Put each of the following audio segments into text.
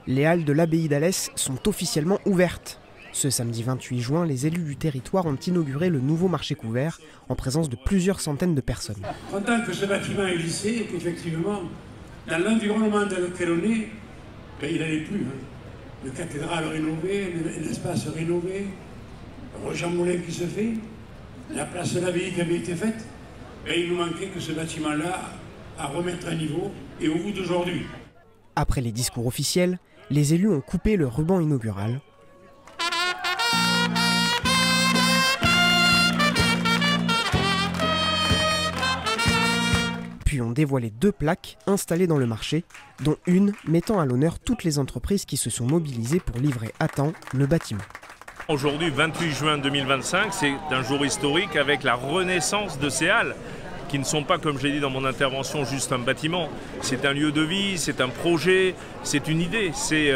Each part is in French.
Les halles de l'abbaye d'Alès sont officiellement ouvertes. Ce samedi 28 juin, les élus du territoire ont inauguré le nouveau marché couvert en présence de plusieurs centaines de personnes. Content que ce bâtiment ait glissé et qu'effectivement, dans l'environnement dans lequel on est, il n'allait plus. Une cathédrale rénovée, un espace rénové, un Roger Moulin qui se fait, la place de l'abbaye qui avait été faite, et il nous manquait que ce bâtiment-là à remettre à niveau et au bout d'aujourd'hui. Après les discours officiels, les élus ont coupé le ruban inaugural. Puis ont dévoilé 2 plaques installées dans le marché, dont une mettant à l'honneur toutes les entreprises qui se sont mobilisées pour livrer à temps le bâtiment. Aujourd'hui, 28 juin 2025, c'est un jour historique avec la renaissance de ces halles, qui ne sont pas, comme j'ai dit dans mon intervention, juste un bâtiment. C'est un lieu de vie, c'est un projet, c'est une idée. C'est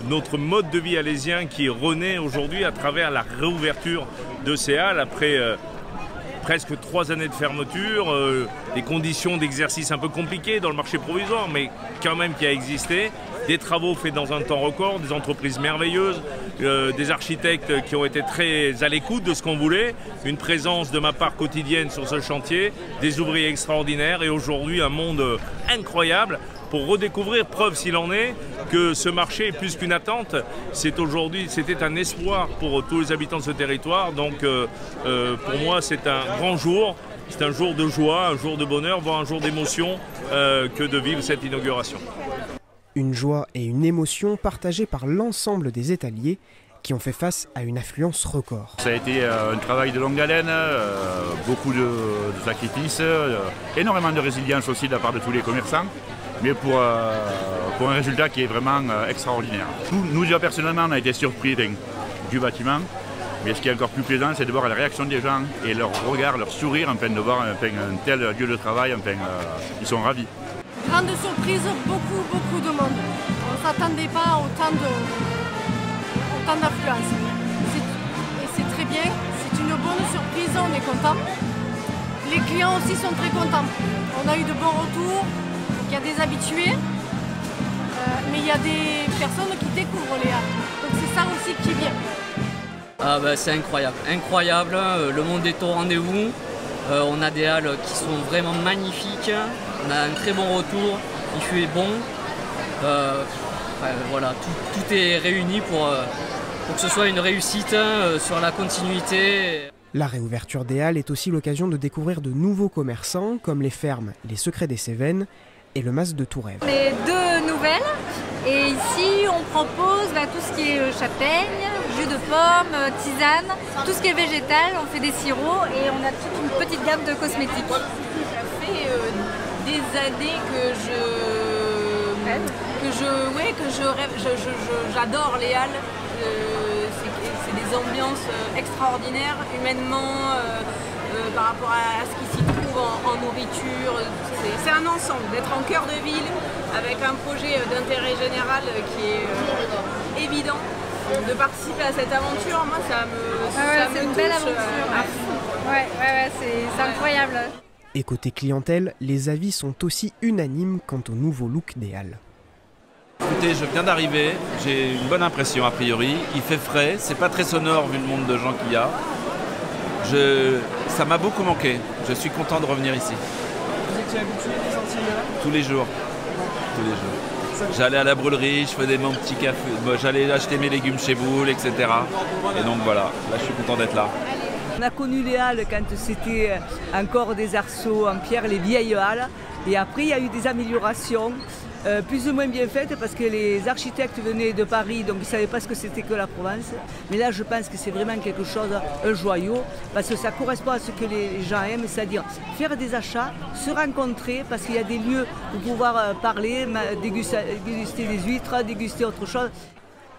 notre mode de vie alésien qui renaît aujourd'hui à travers la réouverture de ces halles après presque 3 années de fermeture, des conditions d'exercice un peu compliquées dans le marché provisoire, mais quand même qui a existé, des travaux faits dans un temps record, des entreprises merveilleuses, des architectes qui ont été très à l'écoute de ce qu'on voulait, une présence de ma part quotidienne sur ce chantier, des ouvriers extraordinaires et aujourd'hui un monde incroyable pour redécouvrir, preuve s'il en est, que ce marché est plus qu'une attente. C'était un espoir pour tous les habitants de ce territoire. Donc pour moi, c'est un grand jour. C'est un jour de joie, un jour de bonheur, voire un jour d'émotion que de vivre cette inauguration. Une joie et une émotion partagées par l'ensemble des étaliers qui ont fait face à une affluence record. Ça a été un travail de longue haleine, beaucoup de sacrifices, énormément de résilience aussi de la part de tous les commerçants, mais pour un résultat qui est vraiment extraordinaire. Nous déjà personnellement, on a été surpris du bâtiment, mais ce qui est encore plus plaisant, c'est de voir la réaction des gens et leur regard, leur sourire, de voir un tel lieu de travail, ils sont ravis. Grande surprise, beaucoup de monde. On ne s'attendait pas à autant d'affluence. Et c'est très bien, c'est une bonne surprise, on est content. Les clients aussi sont très contents. On a eu de bons retours, il y a des habitués, mais il y a des personnes qui découvrent les halles. Donc c'est ça aussi qui est bien. Ah bah, c'est incroyable, le monde est au rendez-vous. On a des halles qui sont vraiment magnifiques, on a un très bon retour, il fait bon. Voilà, tout est réuni pour que ce soit une réussite sur la continuité. La réouverture des halles est aussi l'occasion de découvrir de nouveaux commerçants comme les fermes Les Secrets des Cévennes et le Mas de Tourèves. Les 2 nouvelles, et ici on propose tout ce qui est châtaigne, jus de pomme, tisane, tout ce qui est végétal, on fait des sirops et on a toute une petite gamme de cosmétiques. Ça fait des années que j'adore les halles. C'est des ambiances extraordinaires, humainement, par rapport à ce qui s'y trouve en nourriture. C'est un ensemble, d'être en cœur de ville, avec un projet d'intérêt général qui est évident. De participer à cette aventure, moi ça me une touche belle aventure, à fond. Ouais, c'est incroyable. Et côté clientèle, les avis sont aussi unanimes quant au nouveau look des halles. Écoutez, je viens d'arriver, j'ai une bonne impression a priori. Il fait frais, c'est pas très sonore vu le nombre de gens qu'il y a. Ça m'a beaucoup manqué, je suis content de revenir ici. Vous étiez habitué des sorties là? Tous les jours. Tous les jours. J'allais à la brûlerie, je faisais mon petit café, j'allais acheter mes légumes chez Boulle, etc. Et donc voilà, là je suis content d'être là. On a connu les halles quand c'était encore des arceaux en pierre, les vieilles halles. Et après il y a eu des améliorations. Plus ou moins bien faites parce que les architectes venaient de Paris, donc ils ne savaient pas ce que c'était que la Provence. Mais là, je pense que c'est vraiment quelque chose, un joyau, parce que ça correspond à ce que les gens aiment, c'est-à-dire faire des achats, se rencontrer, parce qu'il y a des lieux pour pouvoir parler, déguster des huîtres, déguster autre chose.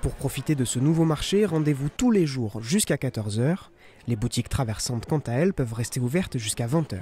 Pour profiter de ce nouveau marché, rendez-vous tous les jours jusqu'à 14 h. Les boutiques traversantes, quant à elles, peuvent rester ouvertes jusqu'à 20 h.